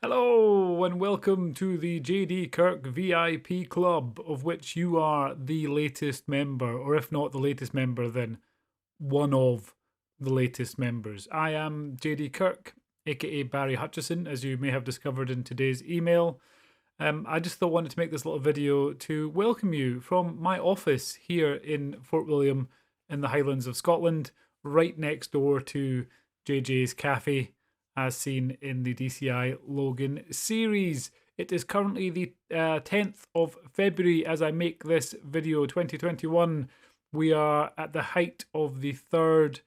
Hello and welcome to the JD Kirk VIP Club, of which you are the latest member, or if not the latest member, then one of the latest members. I am JD Kirk, aka Barry Hutchison, as you may have discovered in today's email. I just wanted to make this little video to welcome you from my office here in Fort William in the Highlands of Scotland, right next door to JJ's Cafe, as seen in the DCI Logan series. It is currently the 10th of February as I make this video, 2021. We are at the height of the third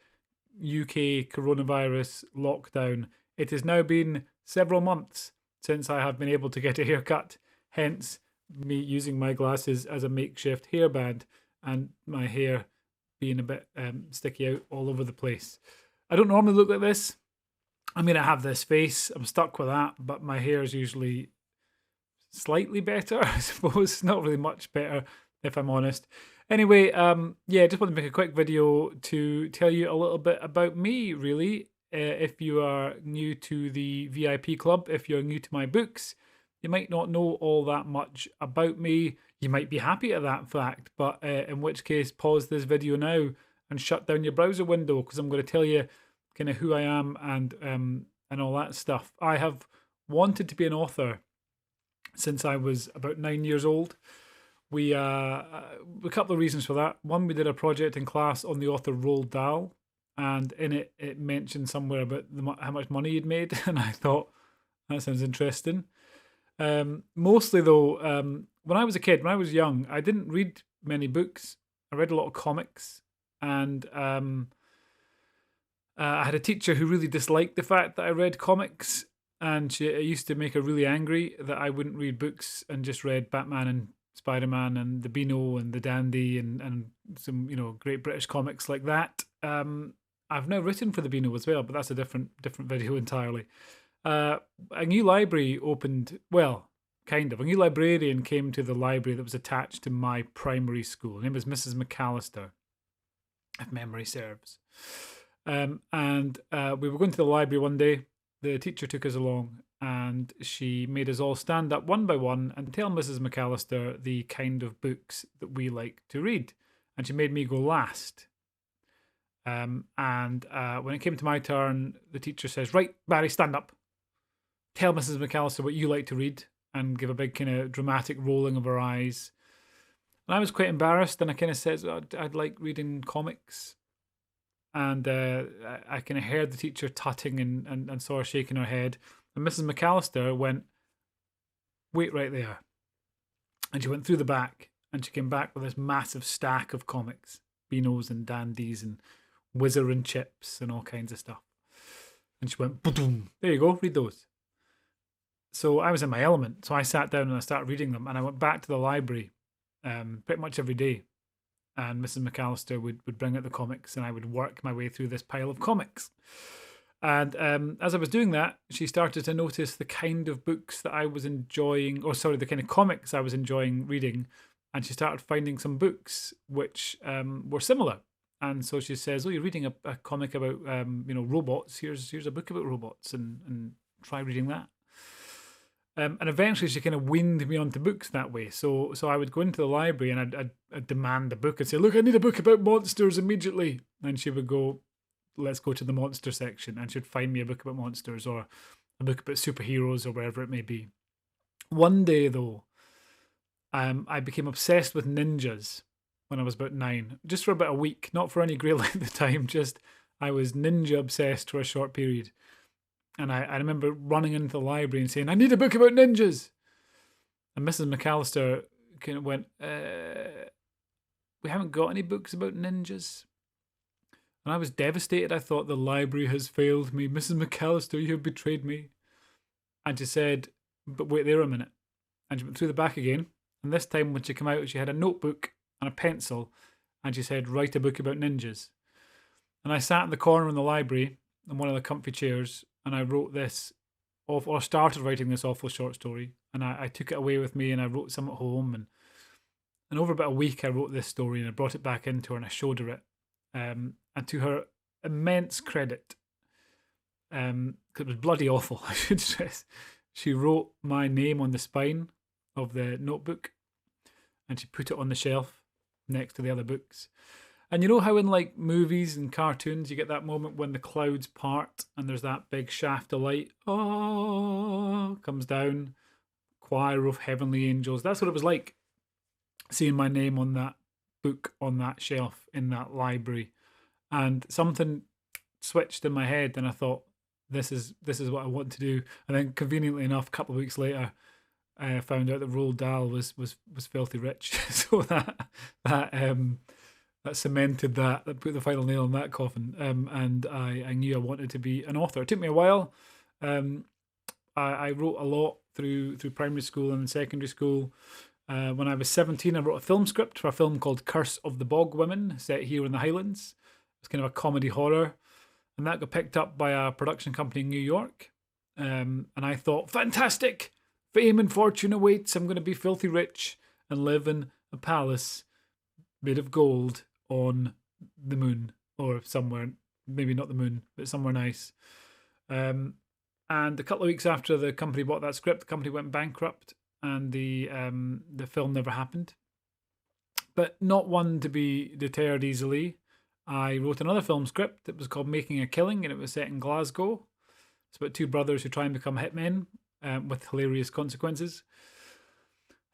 UK coronavirus lockdown. It has now been several months since I have been able to get a haircut, hence me using my glasses as a makeshift hairband and my hair being a bit sticky out all over the place. I don't normally look like this. I mean, I have this face, I'm stuck with that, but my hair is usually slightly better, I suppose. Not really much better, if I'm honest. Anyway, yeah, just want to make a quick video to tell you a little bit about me, really. If you are new to the VIP Club, if you're new to my books, you might not know all that much about me. You might be happy at that fact, but in which case, pause this video now and shut down your browser window, because I'm going to tell you kind of who I am and all that stuff. I have wanted to be an author since I was about 9 years old. We a couple of reasons for that. One, we did a project in class on the author Roald Dahl, and in it mentioned somewhere about how much money he'd made, and I thought that sounds interesting. Mostly though, when I was a kid, when I was young, I didn't read many books. I read a lot of comics, and I had a teacher who really disliked the fact that I read comics, and it used to make her really angry that I wouldn't read books and just read Batman and Spider-Man and the Beano and the Dandy and some great British comics like that. I've now written for the Beano as well, but that's a different video entirely. A new library opened. Well, kind of. A new librarian came to the library that was attached to my primary school. Her name was Mrs. McAllister, if memory serves. And we were going to the library one day. The teacher took us along and she made us all stand up one by one and tell Mrs. McAllister the kind of books that we like to read. And she made me go last. And when it came to my turn, the teacher says, "Right, Barry, stand up. Tell Mrs. McAllister what you like to read," and give a big kind of dramatic rolling of her eyes. And I was quite embarrassed, and I kind of said, I'd like reading comics. And I kind of heard the teacher tutting and saw her shaking her head. And Mrs. McAllister went, "Wait right there." And she went through the back, and she came back with this massive stack of comics, Beanos and Dandies and Whizzer and Chips and all kinds of stuff. And she went, "Boom, there you go, read those." So I was in my element. So I sat down and I started reading them. And I went back to the library pretty much every day. And Mrs. McAllister would bring out the comics and I would work my way through this pile of comics. And as I was doing that, she started to notice the kind of books that I was enjoying, or sorry, the kind of comics I was enjoying reading. And she started finding some books which were similar. And so she says, "Oh, you're reading a comic about robots. Here's a book about robots, and try reading that." And eventually she kind of weaned me onto books that way. So I would go into the library and I'd demand a book and say, "Look, I need a book about monsters immediately." And she would go, "Let's go to the monster section." And she'd find me a book about monsters or a book about superheroes or wherever it may be. One day though, I became obsessed with ninjas when I was about 9, just for about a week, not for any great length of time, just I was ninja obsessed for a short period. And I remember running into the library and saying, "I need a book about ninjas." And Mrs. McAllister kind of went, "We haven't got any books about ninjas." And I was devastated. I thought, the library has failed me. Mrs. McAllister, you have betrayed me. And she said, "But wait there a minute." And she went through the back again. And this time when she came out, she had a notebook and a pencil. And she said, "Write a book about ninjas." And I sat in the corner in the library on one of the comfy chairs. And I wrote this, or started writing this awful short story. And I took it away with me and I wrote some at home. And over about a week, I wrote this story and I brought it back into her and I showed her it. And to her immense credit, because it was bloody awful, I should stress, She wrote my name on the spine of the notebook and she put it on the shelf next to the other books. And you know how in like movies and cartoons you get that moment when the clouds part and there's that big shaft of light, oh, comes down, choir of heavenly angels. That's what it was like seeing my name on that book on that shelf in that library. And something switched in my head and I thought, this is what I want to do. And then conveniently enough, a couple of weeks later, I found out that Roald Dahl was filthy rich. So that cemented that put the final nail in that coffin. And I knew I wanted to be an author. It took me a while. I wrote a lot through primary school and secondary school. When I was 17, I wrote a film script for a film called Curse of the Bog Women, set here in the Highlands. It's kind of a comedy horror. And that got picked up by a production company in New York. And I thought, fantastic! Fame and fortune awaits. I'm going to be filthy rich and live in a palace made of gold on the moon or somewhere, maybe not the moon, but somewhere nice. And a couple of weeks after the company bought that script, the company went bankrupt and the film never happened. But not one to be deterred easily. I wrote another film script that was called Making a Killing, and it was set in Glasgow. It's about two brothers who try and become hitmen with hilarious consequences.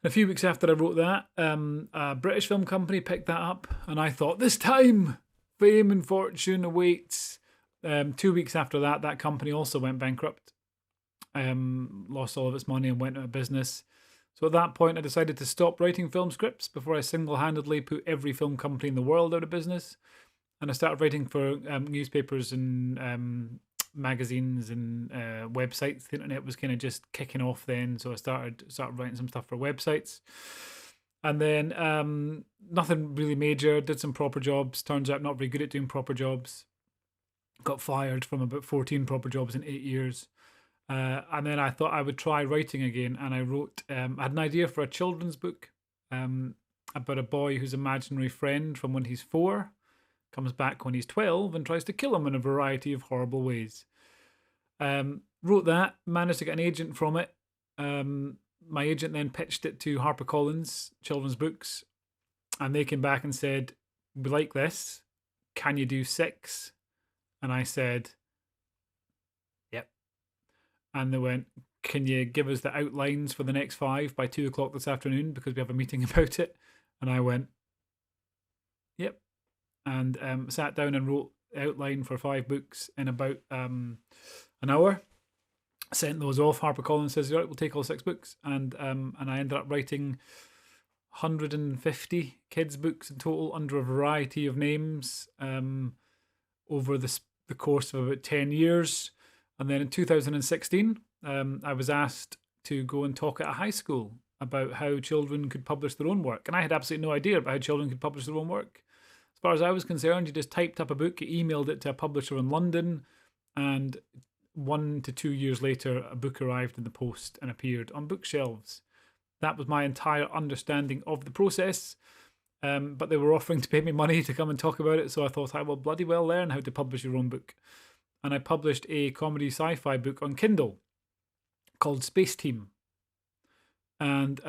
A few weeks after I wrote that, a British film company picked that up, and I thought, this time, fame and fortune awaits. 2 weeks after that, that company also went bankrupt, lost all of its money and went out of business. So at that point, I decided to stop writing film scripts before I single-handedly put every film company in the world out of business. And I started writing for newspapers and magazines and websites. The internet was kind of just kicking off then, so I started writing some stuff for websites. And then nothing really major. Did some proper jobs. Turns out not very good at doing proper jobs. Got fired from about 14 proper jobs in 8 years. And then I thought I would try writing again, and I wrote. I had an idea for a children's book about a boy whose imaginary friend from when he's 4 comes back when he's 12 and tries to kill him in a variety of horrible ways. Wrote that, managed to get an agent from it. My agent then pitched it to HarperCollins Children's Books, and they came back and said, we like this. Can you do 6? And I said, yep. And they went, can you give us the outlines for the next 5 by 2 o'clock this afternoon because we have a meeting about it? And I went, yep. And sat down and wrote the outline for 5 books in about an hour. Sent those off. HarperCollins says, all right, we'll take all 6 books. And I ended up writing 150 kids' books in total under a variety of names over the course of about 10 years. And then in 2016, I was asked to go and talk at a high school about how children could publish their own work. And I had absolutely no idea about how children could publish their own work. As far as I was concerned, you just typed up a book, you emailed it to a publisher in London, and 1 to 2 years later, a book arrived in the post and appeared on bookshelves. That was my entire understanding of the process. But they were offering to pay me money to come and talk about it, so I thought I will bloody well learn how to publish your own book. And I published a comedy sci-fi book on Kindle called Space Team. And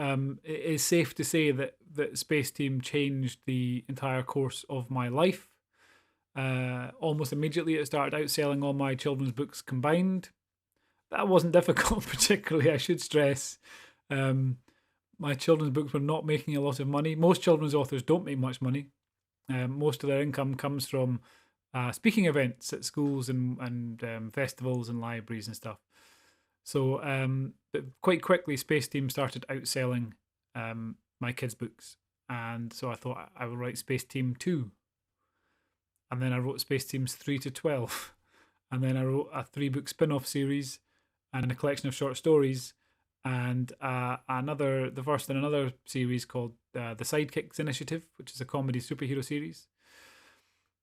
it is safe to say that Space Team changed the entire course of my life. Almost immediately it started outselling all my children's books combined. That wasn't difficult particularly, I should stress. My children's books were not making a lot of money. Most children's authors don't make much money. Most of their income comes from speaking events at schools and festivals and libraries and stuff. So but quite quickly, Space Team started outselling my kids' books. And so I thought I would write Space Team 2. And then I wrote Space Teams 3 to 12. And then I wrote a 3-book spin-off series and a collection of short stories. And the first in another series called The Sidekicks Initiative, which is a comedy superhero series.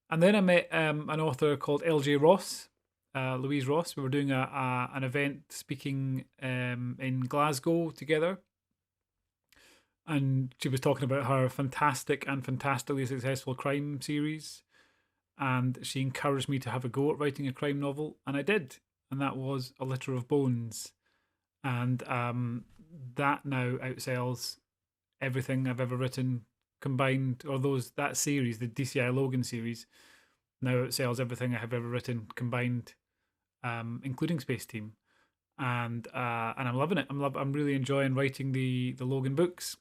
And then I met an author called LJ Ross, Louise Ross. We were doing an event speaking in Glasgow together. And she was talking about her fantastic and fantastically successful crime series. And she encouraged me to have a go at writing a crime novel. And I did. And that was A Litter of Bones. and that now outsells everything I've ever written combined, or that series, the DCI Logan series, now outsells everything I have ever written combined, including Space Team. And I'm loving it. I'm really enjoying writing the Logan books.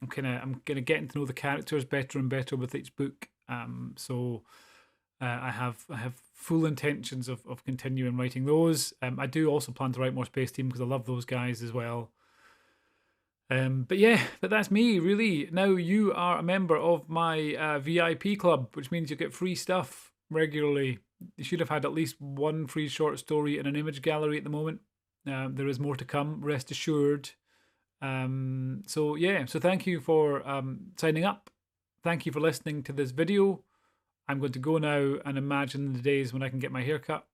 I'm kind of getting to know the characters better and better with each book. So I have full intentions of continuing writing those. I do also plan to write more Space Team because I love those guys as well. But that's me really. Now you are a member of my VIP club, which means you get free stuff regularly. You should have had at least one free short story in an image gallery at the moment. There is more to come, rest assured. So thank you for signing up. Thank you for listening to this video. I'm going to go now and imagine the days when I can get my hair cut.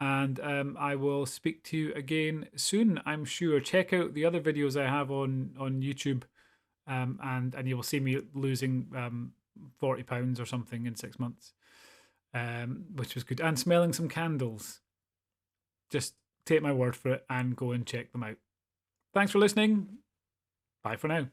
And I will speak to you again soon, I'm sure. Check out the other videos I have on YouTube, and you will see me losing 40 pounds or something in 6 months, which was good. And smelling some candles. Just take my word for it and go and check them out. Thanks for listening. Bye for now.